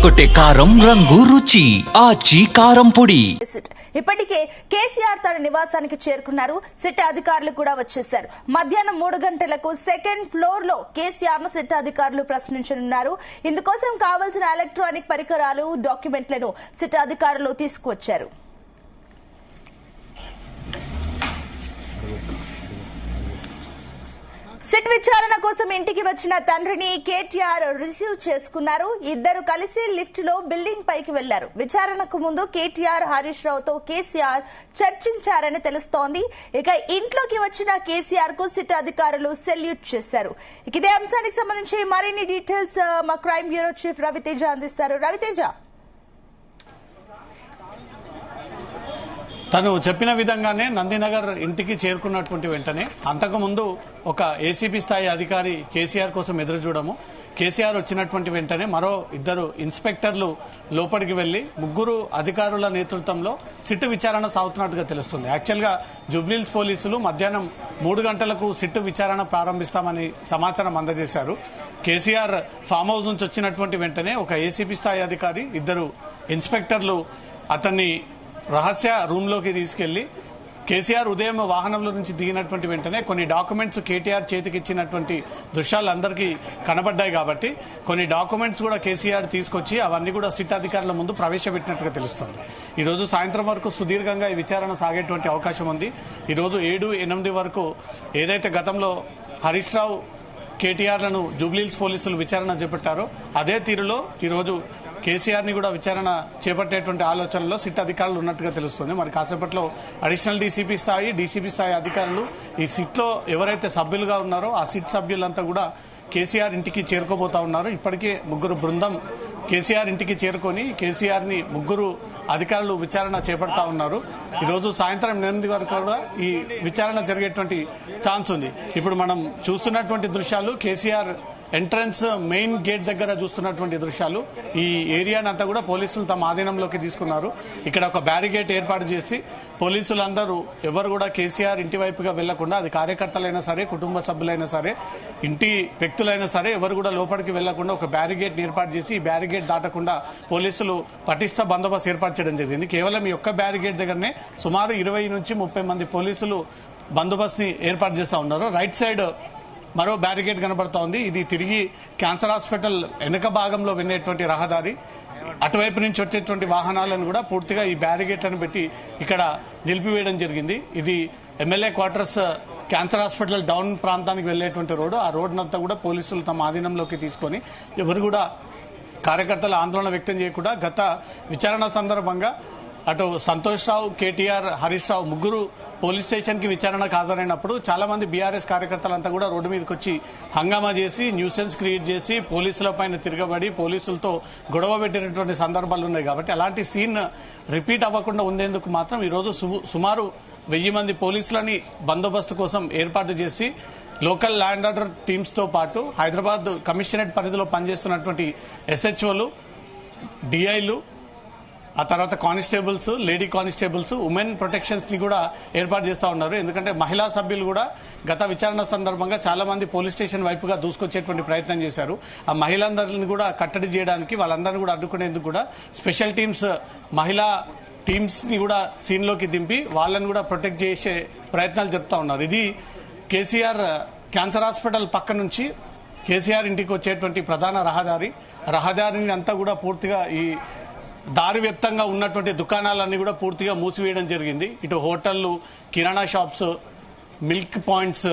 అదరగొట్టే కారం రంగు రుచి ఆచి కారం పొడి. ఇప్పటికే కేసీఆర్ తన నివాసానికి చేరుకున్నారు. సిట్ అధికారులు కూడా వచ్చేశారు. మధ్యాహ్నం 3 గంటలకు సెకండ్ ఫ్లోర్ లో కేసీఆర్ ను సిట్ అధికారులు ప్రశ్నించనున్నారు. ఇందుకోసం కావాల్సిన ఎలక్ట్రానిక్ పరికరాలు, డాక్యుమెంట్లను సిట్ అధికారులు తీసుకువచ్చారు. సిట్ విచారణ కోసం ఇంటికి వచ్చిన తండ్రిని కేటీఆర్ రిసీవ్ చేసుకున్నారు. ఇద్దరు కలిసి లిఫ్ట్ లో బిల్డింగ్ పైకి వెళ్లారు. విచారణకు ముందు కేటీఆర్, హరీష్ రావుతో కేసీఆర్ చర్చించారని తెలుస్తోంది. ఇక ఇంట్లోకి వచ్చిన కేసీఆర్ కు సిట్ అధికారులు సెల్యూట్ చేశారు. ఇదే అంశానికి సంబంధించి మరిన్ని డీటెయిల్స్ మా క్రైమ్ బ్యూరో చీఫ్ రవితేజ అందిస్తారు. రవితేజ, తను చెప్పిన విధంగానే నందినగర్ ఇంటికి చేరుకున్నటువంటి వెంటనే అంతకుముందు ఒక ఏసీపీ స్థాయి అధికారి కేసీఆర్ కోసం ఎదురు చూడము, కేసీఆర్ వచ్చినటువంటి వెంటనే మరో ఇద్దరు ఇన్స్పెక్టర్లు లోపలికి వెళ్లి ముగ్గురు అధికారుల నేతృత్వంలో సిట్టు విచారణ సాగుతున్నట్టుగా తెలుస్తుంది. యాక్చువల్గా జూబ్లీహిల్స్ పోలీసులు మధ్యాహ్నం 3 గంటలకు సిట్టు విచారణ ప్రారంభిస్తామని సమాచారం అందజేశారు. కేసీఆర్ ఫామ్ హౌస్ నుంచి వచ్చినటువంటి వెంటనే ఒక ఏసీపీ స్థాయి అధికారి, ఇద్దరు ఇన్స్పెక్టర్లు అతన్ని రహస్య రూమ్లోకి తీసుకెళ్లి కేసీఆర్ ఉదయం వాహనంలో నుంచి దిగినటువంటి వెంటనే కొన్ని డాక్యుమెంట్స్ కేటీఆర్ చేతికి ఇచ్చినటువంటి దృశ్యాలు అందరికీ కనబడ్డాయి. కాబట్టి కొన్ని డాక్యుమెంట్స్ కూడా కేసీఆర్ తీసుకొచ్చి అవన్నీ కూడా సిట్ అధికారుల ముందు ప్రవేశపెట్టినట్టుగా తెలుస్తుంది. ఈరోజు సాయంత్రం వరకు సుదీర్ఘంగా ఈ విచారణ సాగేటువంటి అవకాశం ఉంది. ఈరోజు 7-8 వరకు ఏదైతే గతంలో హరీష్ రావు, కేటీఆర్లను జూబ్లీహిల్స్ పోలీసులు విచారణ చేపట్టారో అదే తీరులో ఈరోజు కేసీఆర్ని కూడా విచారణ చేపట్టేటువంటి ఆలోచనలో సిట్ అధికారులు ఉన్నట్టుగా తెలుస్తుంది. మరి కాసేపట్లో అడిషనల్ డీసీపీ స్థాయి, డీసీపీ స్థాయి అధికారులు ఈ సిట్లో ఎవరైతే సభ్యులుగా ఉన్నారో ఆ సిట్ సభ్యులంతా కూడా కేసీఆర్ ఇంటికి చేరుకోబోతా ఉన్నారు. ఇప్పటికే ముగ్గురు బృందం కేసీఆర్ ఇంటికి చేరుకొని కేసీఆర్ని ముగ్గురు అధికారులు విచారణ చేపడతా ఉన్నారు. ఈరోజు సాయంత్రం 8 వరకు కూడా ఈ విచారణ జరిగేటువంటి ఛాన్స్ ఉంది. ఇప్పుడు మనం చూస్తున్నటువంటి దృశ్యాలు కేసీఆర్ ఎంట్రన్స్ మెయిన్ గేట్ దగ్గర చూస్తున్నటువంటి దృశ్యాలు. ఈ ఏరియానంతా కూడా పోలీసులు తమ ఆధీనంలోకి తీసుకున్నారు. ఇక్కడ ఒక బ్యారిగేట్ ఏర్పాటు చేసి పోలీసులందరూ ఎవరు కూడా కేసీఆర్ ఇంటి వైపుగా వెళ్లకుండా, అది కార్యకర్తలైనా సరే, కుటుంబ సభ్యులైనా సరే, ఇంటి వ్యక్తులైనా సరే ఎవరు కూడా లోపలికి వెళ్లకుండా ఒక బ్యారిగేట్ ఏర్పాటు చేసి ఈ బ్యారిగేట్ దాటకుండా పోలీసులు పటిష్ట బందోబస్తు ఏర్పాటు చేయడం జరిగింది. కేవలం ఈ ఒక్క బ్యారిగేట్ దగ్గరనే సుమారు 20 నుంచి 30 మంది పోలీసులు బందోబస్తుని ఏర్పాటు చేస్తూ ఉన్నారు. రైట్ సైడ్ మరో బ్యారికేడ్ కనబడతా ఉంది. ఇది తిరిగి క్యాన్సర్ హాస్పిటల్ వెనుక భాగంలో వెళ్ళేటువంటి రహదారి. అటువైపు నుంచి వచ్చేటువంటి వాహనాలను కూడా పూర్తిగా ఈ బ్యారికేడ్లను పెట్టి ఇక్కడ నిలిపివేయడం జరిగింది. ఇది MLA quarters, cancer hospital down ప్రాంతానికి వెళ్లేటువంటి రోడ్డు. ఆ రోడ్నంతా కూడా పోలీసులు తమ ఆధీనంలోకి తీసుకొని ఎవరు కూడా కార్యకర్తల ఆందోళన వ్యక్తం చేయకుండా గత విచారణ సందర్భంగా అటు సంతోష్ రావు, కేటీఆర్, హరీష్ రావు ముగ్గురు పోలీస్ స్టేషన్ కి విచారణకు హాజరైనప్పుడు చాలా మంది బీఆర్ఎస్ కార్యకర్తలంతా కూడా రోడ్డు మీదకి వచ్చి హంగామా చేసి, న్యూసెన్స్ క్రియేట్ చేసి, పోలీసుల పైన తిరగబడి పోలీసులతో గొడవ పెట్టినటువంటి సందర్భాలు ఉన్నాయి. కాబట్టి అలాంటి సీన్ రిపీట్ అవ్వకుండా ఉండేందుకు మాత్రం ఈరోజు సుమారు 1000 మంది పోలీసులని బందోబస్తు కోసం ఏర్పాటు చేసి లోకల్ ల్యాండ్ ఆర్డర్ టీమ్స్ తో పాటు హైదరాబాద్ కమిషనరేట్ పరిధిలో పనిచేస్తున్నటువంటి ఎస్హెచ్ఓలు, డిఐలు, ఆ తర్వాత constables, lady constables, women protections ని కూడా ఏర్పాటు చేస్తూ ఉన్నారు. ఎందుకంటే మహిళా సభ్యులు కూడా గత విచారణ సందర్భంగా చాలా మంది పోలీస్ స్టేషన్ వైపుగా దూసుకొచ్చేటువంటి ప్రయత్నం చేశారు. ఆ మహిళలందరినీ కూడా కట్టడి చేయడానికి, వాళ్ళందరినీ కూడా అడ్డుకునేందుకు కూడా స్పెషల్ టీమ్స్, మహిళా టీమ్స్ ని కూడా సీన్ లోకి దింపి వాళ్ళని కూడా ప్రొటెక్ట్ చేసే ప్రయత్నాలు జరుపుతా ఉన్నారు. ఇది కేసీఆర్ క్యాన్సర్ హాస్పిటల్ పక్క నుంచి కేసీఆర్ ఇంటికి వచ్చేటువంటి ప్రధాన రహదారిని అంతా కూడా పూర్తిగా ఈ దారి వ్యాప్తంగా ఉన్నటువంటి దుకాణాలన్నీ కూడా పూర్తిగా మూసివేయడం జరిగింది. ఇటు హోటళ్లు, కిరాణా షాప్స్, మిల్క్ పాయింట్స్,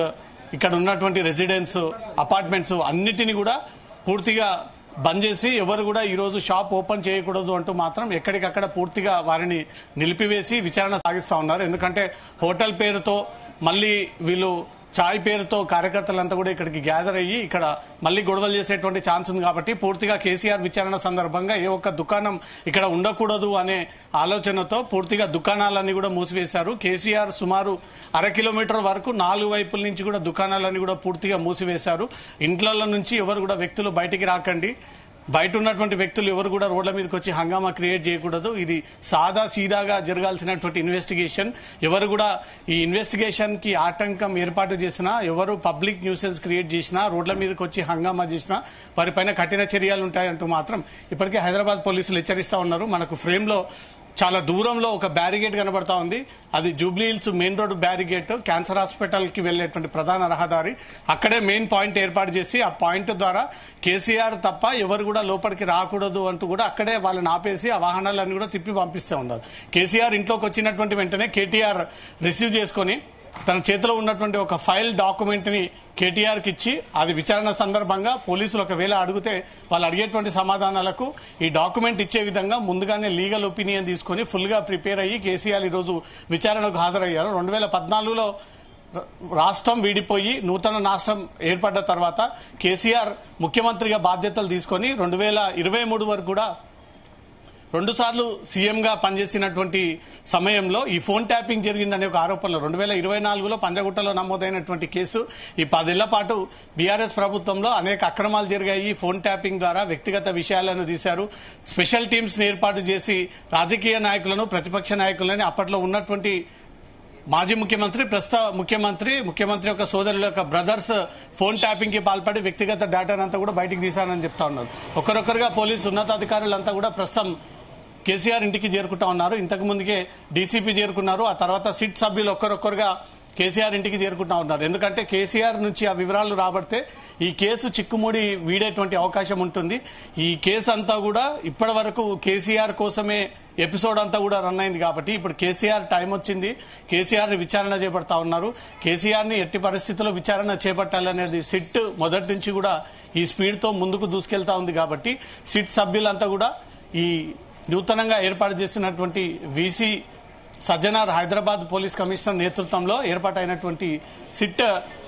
ఇక్కడ ఉన్నటువంటి రెసిడెన్స్, అపార్ట్మెంట్స్ అన్నిటినీ కూడా పూర్తిగా బంద్ చేసి ఎవరు కూడా ఈరోజు షాప్ ఓపెన్ చేయకూడదు అంటూ మాత్రం ఎక్కడికక్కడ పూర్తిగా వారిని నిలిపివేసి విచారణ సాగిస్తా ఉన్నారు. ఎందుకంటే హోటల్ పేరుతో మళ్ళీ వీళ్ళు చాయ్ పేరుతో కార్యకర్తలంతా కూడా ఇక్కడికి గ్యాదర్ అయ్యి ఇక్కడ మళ్ళీ గొడవలు చేసేటువంటి ఛాన్స్ ఉంది. కాబట్టి పూర్తిగా కేసీఆర్ విచారణ సందర్భంగా ఏ ఒక్క దుకాణం ఇక్కడ ఉండకూడదు అనే ఆలోచనతో పూర్తిగా దుకాణాలన్నీ కూడా మూసివేశారు. కేసీఆర్ సుమారు 1/2 కిలోమీటర్ వరకు 4 వైపుల నుంచి కూడా దుకాణాలన్నీ కూడా పూర్తిగా మూసివేశారు. ఇంట్ల నుంచి ఎవరు కూడా వ్యక్తులు బయటికి రాకండి, బయట ఉన్నటువంటి వ్యక్తులు ఎవరు కూడా రోడ్ల మీదకి వచ్చి హంగామా క్రియేట్ చేయకూడదు. ఇది సాదా సీదాగా జరగాల్సినటువంటి ఇన్వెస్టిగేషన్. ఎవరు కూడా ఈ ఇన్వెస్టిగేషన్ కి ఆటంకం ఏర్పాటు చేసినా, ఎవరు పబ్లిక్ న్యూసెన్స్ క్రియేట్ చేసినా, రోడ్ల మీదకి వచ్చి హంగామా చేసినా వారిపైన కఠిన చర్యలు ఉంటాయంటూ మాత్రం ఇప్పటికే హైదరాబాద్ పోలీసులు హెచ్చరిస్తా ఉన్నారు. మనకు ఫ్రేమ్ లో చాలా దూరంలో ఒక బ్యారిగేట్ కనబడతా ఉంది. అది Jubilee hills main road barricade, cancer hospital కి వెళ్లేటువంటి ప్రధాన రహదారి. అక్కడే మెయిన్ పాయింట్ ఏర్పాటు చేసి ఆ పాయింట్ ద్వారా కేసీఆర్ తప్ప ఎవరు కూడా లోపలికి రాకూడదు అంటూ కూడా అక్కడే వాళ్ళని ఆపేసి ఆ వాహనాలన్నీ కూడా తిప్పి పంపిస్తూ ఉన్నారు. కేసీఆర్ ఇంట్లోకి వచ్చినటువంటి వెంటనే కేటీఆర్ రిసీవ్ చేసుకొని తన చేతిలో ఉన్నటువంటి ఒక ఫైల్ డాక్యుమెంట్ ని కేటీఆర్ కి ఇచ్చి, అది విచారణ సందర్భంగా పోలీసులు ఒకవేళ అడిగితే వాళ్ళు అడిగేటువంటి సమాధానాలకు ఈ డాక్యుమెంట్ ఇచ్చే విధంగా ముందుగానే లీగల్ ఒపీనియన్ తీసుకొని ఫుల్ గా ప్రిపేర్ అయ్యి కేసీఆర్ ఈ రోజు విచారణకు హాజరయ్యారు. 2014లో రాష్ట్రం వీడిపోయి నూతన రాష్ట్రం ఏర్పడ్డ తర్వాత కేసీఆర్ ముఖ్యమంత్రిగా బాధ్యతలు తీసుకొని 2023 వరకు కూడా 2 సార్లు సీఎంగా పనిచేసినటువంటి సమయంలో ఈ ఫోన్ ట్యాపింగ్ జరిగిందనే ఒక ఆరోపణలు 2024లో పంజగుట్టలో నమోదైనటువంటి కేసు. ఈ 10 ఏళ్ల పాటు బీఆర్ఎస్ ప్రభుత్వంలో అనేక అక్రమాలు జరిగాయి. ఫోన్ ట్యాపింగ్ ద్వారా వ్యక్తిగత విషయాలను తీశారు. స్పెషల్ టీమ్స్ ని ఏర్పాటు చేసి రాజకీయ నాయకులను, ప్రతిపక్ష నాయకులని, అప్పట్లో ఉన్నటువంటి మాజీ ముఖ్యమంత్రి, ప్రస్తుత ముఖ్యమంత్రి యొక్క సోదరుల యొక్క బ్రదర్స్ ఫోన్ ట్యాపింగ్ కి పాల్పడి వ్యక్తిగత డేటానంతా కూడా బయటికి తీశారని చెప్తా ఉన్నారు. ఒకరొకరుగా పోలీసు ఉన్నతాధికారులంతా కూడా ప్రస్తుతం కేసీఆర్ ఇంటికి చేరుకుంటా ఉన్నారు. ఇంతకు ముందుకే డీసీపీ చేరుకున్నారు. ఆ తర్వాత సిట్ సభ్యులు ఒక్కరొక్కరుగా కేసీఆర్ ఇంటికి చేరుకుంటా ఉన్నారు. ఎందుకంటే కేసీఆర్ నుంచి ఆ వివరాలు రాబడితే ఈ కేసు చిక్కుముడి వీడేటువంటి అవకాశం ఉంటుంది. ఈ కేసు అంతా కూడా ఇప్పటి వరకు కేసీఆర్ కోసమే ఎపిసోడ్ అంతా కూడా రన్ అయింది కాబట్టి ఇప్పుడు కేసీఆర్ టైం వచ్చింది. కేసీఆర్ ని విచారణ చేపడతా ఉన్నారు. కేసీఆర్ ని ఎట్టి పరిస్థితుల్లో విచారణ చేపట్టాలనేది సిట్ మొదటి నుంచి కూడా ఈ స్పీడ్ తో ముందుకు దూసుకెళ్తా ఉంది కాబట్టి సిట్ సభ్యులంతా కూడా ఈ నూతనంగా ఏర్పాటు చేసినటువంటి VC Sajjanar Hyderabad police commissioner నేతృత్వంలో ఏర్పాటైనటువంటి సిట్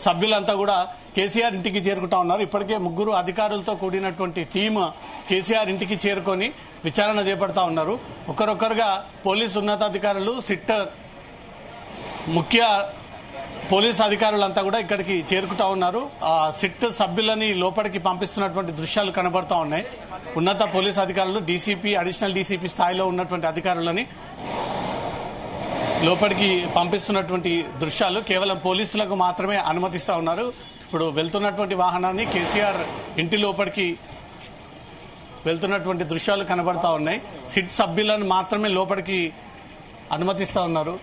సభ్యులంతా కూడా కేసీఆర్ ఇంటికి చేరుకుంటా ఉన్నారు. ఇప్పటికే 3 అధికారులతో కూడినటువంటి టీమ్ కేసీఆర్ ఇంటికి చేరుకొని విచారణ చేపడతా ఉన్నారు. ఒకరొకరుగా పోలీసు ఉన్నతాధికారులు, సిట్ ముఖ్య పోలీసు అధికారులంతా కూడా ఇక్కడికి చేరుకుంటా ఉన్నారు. ఆ సిట్ సభ్యులని లోపలికి పంపిస్తున్నటువంటి దృశ్యాలు కనబడతా ఉన్నాయి. ఉన్నత పోలీసు అధికారులు, డీసీపీ, అడిషనల్ డీసీపీ స్థాయిలో ఉన్నటువంటి అధికారులని లోపలికి పంపిస్తున్నటువంటి దృశ్యాలు కేవలం పోలీసులకు మాత్రమే అనుమతిస్తా ఉన్నారు. ఇప్పుడు వెళ్తున్నటువంటి వాహనాన్ని కేసీఆర్ ఇంటి లోపలికి వెళ్తున్నటువంటి దృశ్యాలు కనబడతా ఉన్నాయి. సిట్ సభ్యులను మాత్రమే లోపలికి అనుమతిస్తా ఉన్నారు.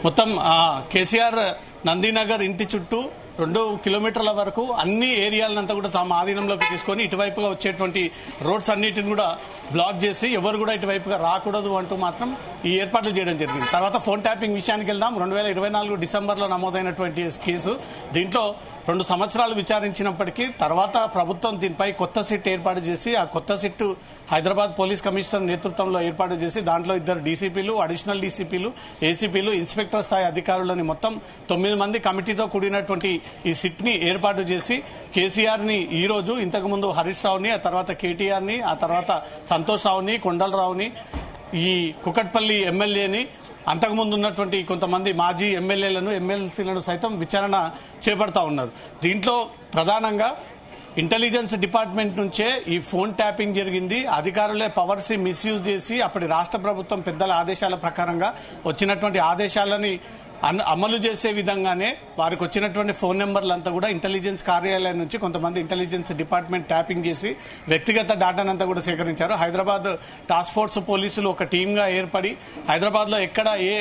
మొత్తం కేసీఆర్ నందినగర్ ఇంటి చుట్టూ 2 కిలోమీటర్ల వరకు అన్ని ఏరియాలంతా కూడా తమ ఆధీనంలోకి తీసుకొని ఇటువైపుగా వచ్చేటువంటి రోడ్స్ అన్నిటిని కూడా బ్లాక్ చేసి ఎవరు కూడా ఇటువైపుగా రాకూడదు అంటూ మాత్రం ఈ ఏర్పాట్లు చేయడం జరిగింది. తర్వాత ఫోన్ ట్యాపింగ్ విషయానికి వెళ్దాం. 2024 డిసెంబర్లో నమోదైనటువంటి కేసు. దీంట్లో 2 సంవత్సరాలు విచారించినప్పటికీ తర్వాత ప్రభుత్వం దీనిపై కొత్త సిట్ ఏర్పాటు చేసి ఆ కొత్త సిట్ హైదరాబాద్ పోలీస్ కమిషనర్ నేతృత్వంలో ఏర్పాటు చేసి దాంట్లో 2 డీసీపీలు, అడిషనల్ డీసీపీలు, ఏసీపీలు, ఇన్స్పెక్టర్ స్థాయి అధికారులని మొత్తం 9 మంది కమిటీతో కూడినటువంటి ఈ సిట్ ని ఏర్పాటు చేసి కేసీఆర్ ని ఈ రోజు, ఇంతకు ముందు హరీష్ రావుని, ఆ తర్వాత కేటీఆర్ ని, ఆ తర్వాత సంతోష్ రావుని, కొండలరావుని, ఈ కుకట్పల్లి ఎమ్మెల్యేని, అంతకుముందు ఉన్నటువంటి కొంతమంది మాజీ ఎమ్మెల్యేలను, ఎమ్మెల్సీలను సైతం విచారణ చేపడతా ఉన్నారు. దీంట్లో ప్రధానంగా ఇంటెలిజెన్స్ డిపార్ట్మెంట్ నుంచే ఈ ఫోన్ ట్యాపింగ్ జరిగింది. అధికారులే పవర్స్ మిస్యూజ్ చేసి అప్పటి రాష్ట్ర ప్రభుత్వం పెద్దల ఆదేశాల ప్రకారంగా వచ్చినటువంటి ఆదేశాలని అమలు చేసే విధంగానే వారికి వచ్చినటువంటి ఫోన్ నెంబర్లంతా కూడా ఇంటెలిజెన్స్ కార్యాలయం నుంచి కొంతమంది ఇంటెలిజెన్స్ డిపార్ట్మెంట్ ట్యాపింగ్ చేసి వ్యక్తిగత డేటానంతా కూడా సేకరించారు. హైదరాబాద్ టాస్క్ ఫోర్స్ పోలీసులు ఒక టీమ్గా ఏర్పడి హైదరాబాద్లో ఎక్కడ ఏ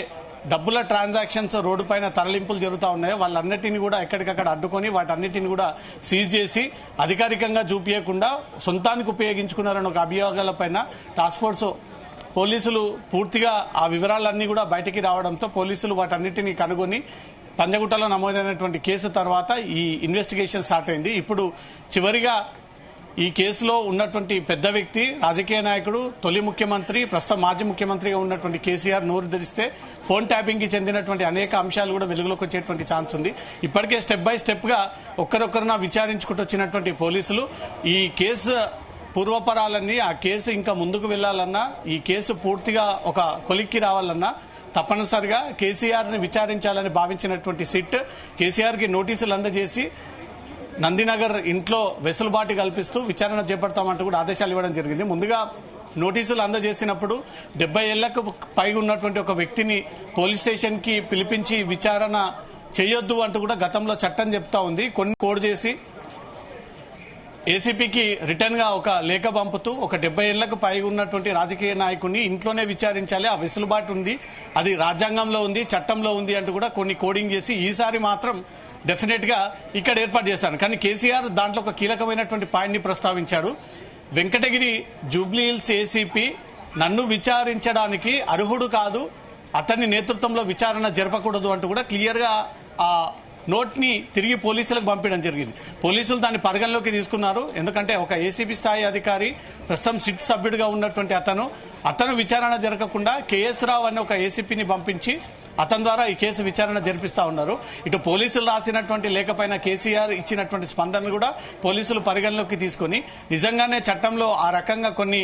డబ్బుల ట్రాన్సాక్షన్స్ రోడ్డు పైన తరలింపులు జరుగుతూ ఉన్నాయో వాళ్ళన్నిటిని కూడా ఎక్కడికక్కడ అడ్డుకొని వాటన్నిటిని కూడా సీజ్ చేసి అధికారికంగా చూపించకుండా సొంతానికి ఉపయోగించుకున్నారని ఒక అభియోగాలపైన టాస్క్ ఫోర్స్ పోలీసులు పూర్తిగా ఆ వివరాలన్నీ కూడా బయటికి రావడంతో పోలీసులు వాటన్నిటిని కనుగొని పంజగుట్టలో నమోదైనటువంటి కేసు తర్వాత ఈ ఇన్వెస్టిగేషన్ స్టార్ట్ అయింది. ఇప్పుడు చివరిగా ఈ కేసులో ఉన్నటువంటి పెద్ద వ్యక్తి, రాజకీయ నాయకుడు, తొలి ముఖ్యమంత్రి, ప్రస్తుతం మాజీ ముఖ్యమంత్రిగా ఉన్నటువంటి కేసీఆర్ నోరు తెరిస్తే ఫోన్ ట్యాపింగ్ కి చెందినటువంటి అనేక అంశాలు కూడా వెలుగులోకి వచ్చేటువంటి ఛాన్స్ ఉంది. ఇప్పటికే స్టెప్ బై స్టెప్ గా ఒక్కరొక్కరున విచారించుకుంటూ వచ్చినటువంటి పోలీసులు ఈ కేసు పూర్వపరాలన్నీ, ఆ కేసు ఇంకా ముందుకు వెళ్లాలన్నా, ఈ కేసు పూర్తిగా ఒక కొలిక్కి రావాలన్నా తప్పనిసరిగా కేసీఆర్ని విచారించాలని భావించినటువంటి సిట్ కేసీఆర్కి నోటీసులు అందజేసి నందినగర్ ఇంట్లో వెసులుబాటు కల్పిస్తూ విచారణ చేపడతామంటూ కూడా ఆదేశాలు ఇవ్వడం జరిగింది. ముందుగా నోటీసులు అందజేసినప్పుడు 70 ఏళ్లకు పైగా ఉన్నటువంటి ఒక వ్యక్తిని పోలీస్ స్టేషన్కి పిలిపించి విచారణ చేయొద్దు అంటూ కూడా గతంలో చట్టం చెప్తా ఉంది. కొన్ని కోడ్ చేసి ఏసీపీకి రిటర్న్ గా ఒక లేఖ పంపుతూ ఒక 70 ఏళ్లకు పైగా ఉన్నటువంటి రాజకీయ నాయకుడిని ఇంట్లోనే విచారించాలి, ఆ వెసులుబాటు ఉంది, అది రాజ్యాంగంలో ఉంది, చట్టంలో ఉంది అంటూ కూడా కొన్ని కోడింగ్ చేసి ఈసారి మాత్రం డెఫినెట్ గా ఇక్కడ ఏర్పాటు చేస్తాను. కానీ కేసీఆర్ దాంట్లో ఒక కీలకమైనటువంటి పాయింట్ ని ప్రస్తావించాడు. వెంకటగిరి జూబ్లీహిల్స్ ఏసీపీ నన్ను విచారించడానికి అర్హుడు కాదు, అతని నేతృత్వంలో విచారణ జరపకూడదు అంటూ కూడా క్లియర్ గా ఆ నోట్ ని తిరిగి పోలీసులకు పంపించడం జరిగింది. పోలీసులు దాన్ని పరిగణలోకి తీసుకున్నారు. ఎందుకంటే ఒక ఏసీపీ స్థాయి అధికారి ప్రస్తుతం సిట్ సభ్యుడిగా ఉన్నటువంటి అతను విచారణ జరగకుండా కేఎస్ రావు అనే ఒక ఏసీపీని పంపించి అతని ద్వారా ఈ కేసు విచారణ జరిపిస్తా ఉన్నారు. ఇటు పోలీసులు రాసినటువంటి లేఖపైన కేసీఆర్ ఇచ్చినటువంటి స్పందన కూడా పోలీసులు పరిగణలోకి తీసుకుని నిజంగానే చట్టంలో ఆ రకంగా కొన్ని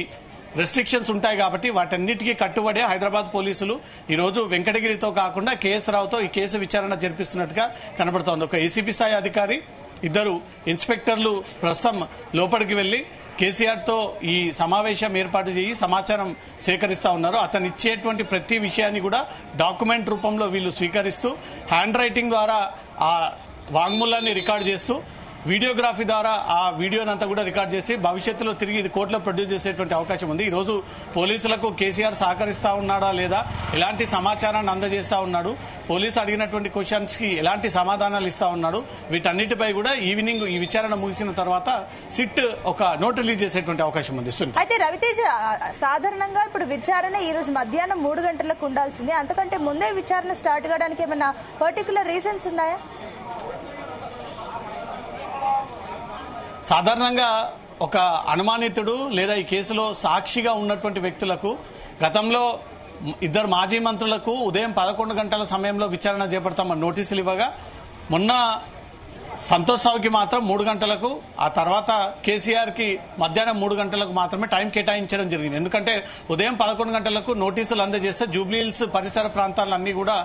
రెస్ట్రిక్షన్స్ ఉంటాయి కాబట్టి వాటన్నిటికీ కట్టుబడే హైదరాబాద్ పోలీసులు ఈరోజు వెంకటగిరితో కాకుండా కేఎస్ రావుతో ఈ కేసు విచారణ జరిపిస్తున్నట్టుగా కనబడుతోంది. ఒక ఏసీపీ స్థాయి అధికారి, 2 ఇన్స్పెక్టర్లు ప్రస్తుతం లోపలికి వెళ్లి కేసీఆర్తో ఈ సమావేశం ఏర్పాటు చేసి సమాచారం సేకరిస్తా ఉన్నారు. అతను ఇచ్చేటువంటి ప్రతి విషయాన్ని కూడా డాక్యుమెంట్ రూపంలో వీళ్ళు స్వీకరిస్తూ హ్యాండ్ రైటింగ్ ద్వారా ఆ వాంగ్మూలాన్ని రికార్డు చేస్తూ వీడియోగ్రఫీ ద్వారా ఆ వీడియోనంతా కూడా రికార్డ్ చేసి భవిష్యత్తులో తిరిగి ఇది కోర్టులో ప్రొడ్యూస్ చేసేటువంటి అవకాశం ఉంది. ఈ రోజు పోలీసులకు కేసీఆర్ సహకరిస్తా ఉన్నాడా లేదా, ఎలాంటి సమాచారాన్ని అందజేస్తా ఉన్నాడు, పోలీసు అడిగినటువంటి క్వశ్చన్స్ కి ఎలాంటి సమాధానాలు ఇస్తా ఉన్నాడు, వీటన్నిటిపై కూడా ఈవినింగ్ ఈ విచారణ ముగిసిన తర్వాత సిట్ ఒక నోట్ రిలీజ్ చేసేటువంటి అవకాశం ఉంది. అయితే రవితేజ, సాధారణంగా ఇప్పుడు విచారణ ఈ రోజు మధ్యాహ్నం 3 గంటలకు ఉండాల్సింది, అంతకంటే ముందే విచారణ స్టార్ట్ కావడానికి ఏమైనా పర్టికులర్ రీజన్స్ ఉన్నాయా? సాధారణంగా ఒక అనుమానితుడు లేదా ఈ కేసులో సాక్షిగా ఉన్నటువంటి వ్యక్తులకు గతంలో 2 మాజీ మంత్రులకు ఉదయం 11 గంటల సమయంలో విచారణ చేపడతామని నోటీసులు ఇవ్వగా మొన్న సంతోష్ రావుకి మాత్రం 3 గంటలకు, ఆ తర్వాత కేసీఆర్కి మధ్యాహ్నం 3 గంటలకు మాత్రమే టైం కేటాయించడం జరిగింది. ఎందుకంటే ఉదయం 11 గంటలకు నోటీసులు అందజేస్తే జూబ్లీహిల్స్ పరిసర ప్రాంతాలన్నీ కూడా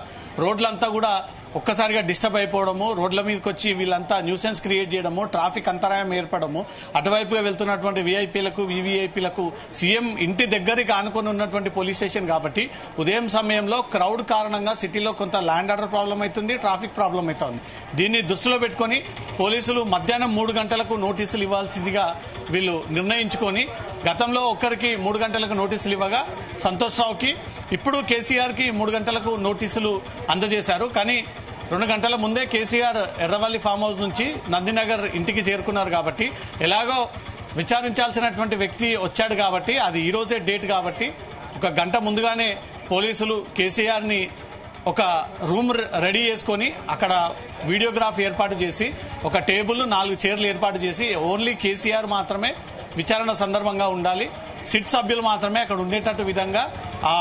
రోడ్లంతా కూడా ఒక్కసారిగా డిస్టర్బ్ అయిపోవడము, రోడ్ల మీదకి వచ్చి వీళ్ళంతా న్యూసెన్స్ క్రియేట్ చేయడము, ట్రాఫిక్ అంతరాయం ఏర్పడము, అటువైపుగా వెళ్తున్నటువంటి వీఐపీలకు వీవీఐపీలకు సీఎం ఇంటి దగ్గరికి ఆనుకొని ఉన్నటువంటి పోలీస్ స్టేషన్ కాబట్టి ఉదయం సమయంలో క్రౌడ్ కారణంగా సిటీలో కొంత ల్యాండ్ ఆర్డర్ ప్రాబ్లం అవుతుంది, ట్రాఫిక్ ప్రాబ్లం అవుతుంది. దీన్ని దృష్టిలో పెట్టుకుని పోలీసులు మధ్యాహ్నం 3 గంటలకు నోటీసులు ఇవ్వాల్సిందిగా వీళ్ళు నిర్ణయించుకొని గతంలో ఒక్కరికి 3 గంటలకు నోటీసులు ఇవ్వగా సంతోష్ రావుకి, ఇప్పుడు కేసీఆర్కి 3 గంటలకు నోటీసులు అందజేశారు. కానీ 2 గంటల ముందే కేసీఆర్ ఎర్రవల్లి ఫామ్ హౌస్ నుంచి నందినగర్ ఇంటికి చేరుకున్నారు కాబట్టి ఎలాగో విచారించాల్సినటువంటి వ్యక్తి వచ్చాడు కాబట్టి అది ఈ రోజే డేట్ కాబట్టి 1 గంట ముందుగానే పోలీసులు కేసీఆర్ని ఒక రూమ్ రెడీ చేసుకొని అక్కడ వీడియోగ్రాఫ్ ఏర్పాటు చేసి ఒక టేబుల్ 4 చైర్లు ఏర్పాటు చేసి ఓన్లీ కేసీఆర్ మాత్రమే విచారణ సందర్భంగా ఉండాలి, సిట్ సభ్యులు మాత్రమే అక్కడ ఉండేటట్టు విధంగా ఆ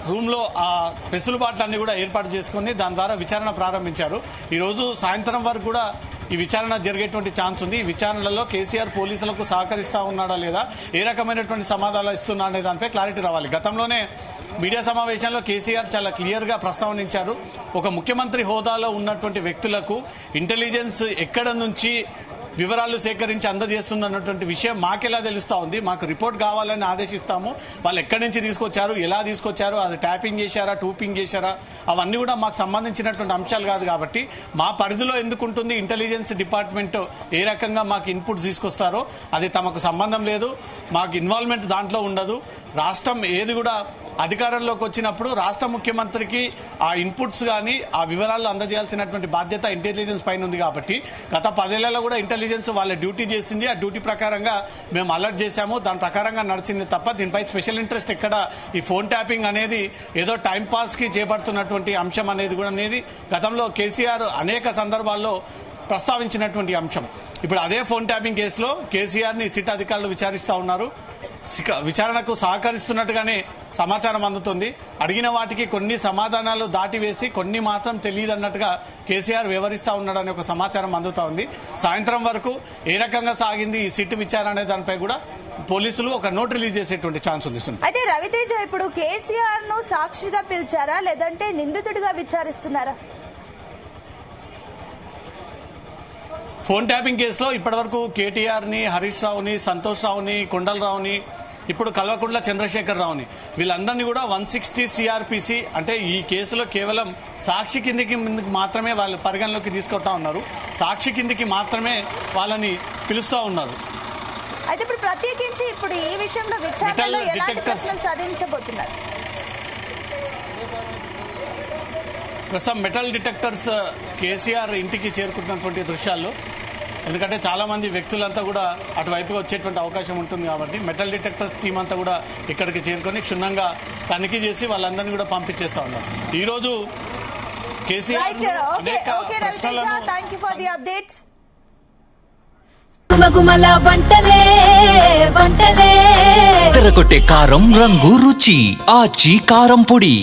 రూమ్ లో ఆ వెసులుబాట్లన్నీ కూడా ఏర్పాటు చేసుకుని దాని ద్వారా విచారణ ప్రారంభించారు. ఈ రోజు సాయంత్రం వరకు కూడా ఈ విచారణ జరిగేటువంటి ఛాన్స్ ఉంది. ఈ విచారణలో కేసీఆర్ పోలీసులకు సహకరిస్తా ఉన్నాడా లేదా, ఏ రకమైనటువంటి సమాధానాలు ఇస్తున్నా అనే దానిపై క్లారిటీ రావాలి. గతంలోనే మీడియా సమావేశంలో కేసీఆర్ చాలా క్లియర్ గా ప్రస్తావనించారు. ఒక ముఖ్యమంత్రి హోదాలో ఉన్నటువంటి వ్యక్తులకు ఇంటెలిజెన్స్ ఎక్కడ నుంచి వివరాలు సేకరించి అందజేస్తుందన్నటువంటి విషయం మాకెలా తెలుస్తా ఉంది, మాకు రిపోర్ట్ కావాలని ఆదేశిస్తాము, వాళ్ళు ఎక్కడి నుంచి తీసుకొచ్చారు, ఎలా తీసుకొచ్చారు, అది ట్యాపింగ్ చేశారా, టూపింగ్ చేశారా, అవన్నీ కూడా మాకు సంబంధించినటువంటి అంశాలు కాదు కాబట్టి మా పరిధిలో ఎందుకు ఉంటుంది, ఇంటెలిజెన్స్ డిపార్ట్మెంట్ ఏ రకంగా మాకు ఇన్పుట్స్ తీసుకొస్తారో అది తమకు సంబంధం లేదు, మాకు ఇన్వాల్వ్మెంట్ దాంట్లో ఉండదు. రాష్ట్రం ఏది కూడా అధికారంలోకి వచ్చినప్పుడు రాష్ట్ర ముఖ్యమంత్రికి ఆ ఇన్పుట్స్ కానీ ఆ వివరాలు అందజేయాల్సినటువంటి బాధ్యత ఇంటెలిజెన్స్ పైన ఉంది కాబట్టి గత 10 ఏళ్లలో కూడా ఇంటెలిజెన్స్ వాళ్ళ డ్యూటీ చేసింది. ఆ డ్యూటీ ప్రకారంగా మేము అలర్ట్ చేశాము, దాని ప్రకారంగా నడిచింది తప్ప దీనిపై స్పెషల్ ఇంట్రెస్ట్ ఎక్కడ ఈ ఫోన్ ట్యాపింగ్ అనేది ఏదో టైం పాస్ కి చేపడుతున్నటువంటి అంశం అనేది కూడా అనేది గతంలో కేసీఆర్ అనేక సందర్భాల్లో ప్రస్తావించినటువంటి అంశం. ఇప్పుడు అదే ఫోన్ ట్యాపింగ్ కేసులో కేసీఆర్ ని సిట్ అధికారులు విచారిస్తా ఉన్నారు. విచారణకు సహకరిస్తున్నట్టుగానే సమాచారం అందుతుంది. అడిగిన వాటికి కొన్ని సమాధానాలు దాటివేసి కొన్ని మాత్రం తెలియదన్నట్టుగా కేసీఆర్ వివరిస్తా ఉన్నాడనే ఒక సమాచారం అందుతా ఉంది. సాయంత్రం వరకు ఏ రకంగా సాగింది ఈ సిట్ విచారణ అనే దానిపై కూడా పోలీసులు ఒక నోట్ రిలీజ్ చేసేటువంటి ఛాన్స్ ఉంది సునీత. అయితే రవితేజ ఇప్పుడు కేసీఆర్ ను సాక్షిగా పిలిచారా లేదంటే నిందితుడిగా విచారిస్తున్నారా? ఫోన్ ట్యాపింగ్ కేసులో ఇప్పటివరకు కేటీఆర్ ని, హరీష్ రావుని, సంతోష్ రావుని, కొండలరావుని, ఇప్పుడు కల్వకుంట్ల చంద్రశేఖర్ రావుని, వీళ్ళందరినీ కూడా 160 సిఆర్పిసి అంటే ఈ కేసులో కేవలం సాక్షి కిందికి మాత్రమే వాళ్ళు పరిగణలోకి తీసుకుంటా ఉన్నారు. సాక్షి కిందికి మాత్రమే వాళ్ళని పిలుస్తూ ఉన్నారు. అయితే ఇప్పుడు ప్రత్యేకించి ఇప్పుడు ఈ విషయంలో విచారణలో మెటల్ ఎలాంటి డిటెక్టర్స్. ప్రశ్నలు సాధించబోతున్నారు? ప్రస్తుతం మెటల్ డిటెక్టర్స్ కేసీఆర్ ఇంటికి చేరుకుంటున్నటువంటి దృశ్యాల్లో, ఎందుకంటే చాలా మంది వ్యక్తులంతా కూడా అటువైపుగా వచ్చేటువంటి అవకాశం ఉంటుంది కాబట్టి మెటల్ డిటెక్టర్స్ టీం అంతా కూడా ఇక్కడికి చేరుకొని క్షుణ్ణంగా తనిఖీ చేసి వాళ్ళందరినీ కూడా పంపించేస్తా ఉన్నారు. ఈ రోజు కేసీఆర్ అనేక ప్రశ్నలను thank you for the updates. గుమగుమల వంటలే వంటలే తెరకొట్టే కారం రంగు రుచి ఆచి కారం పొడి.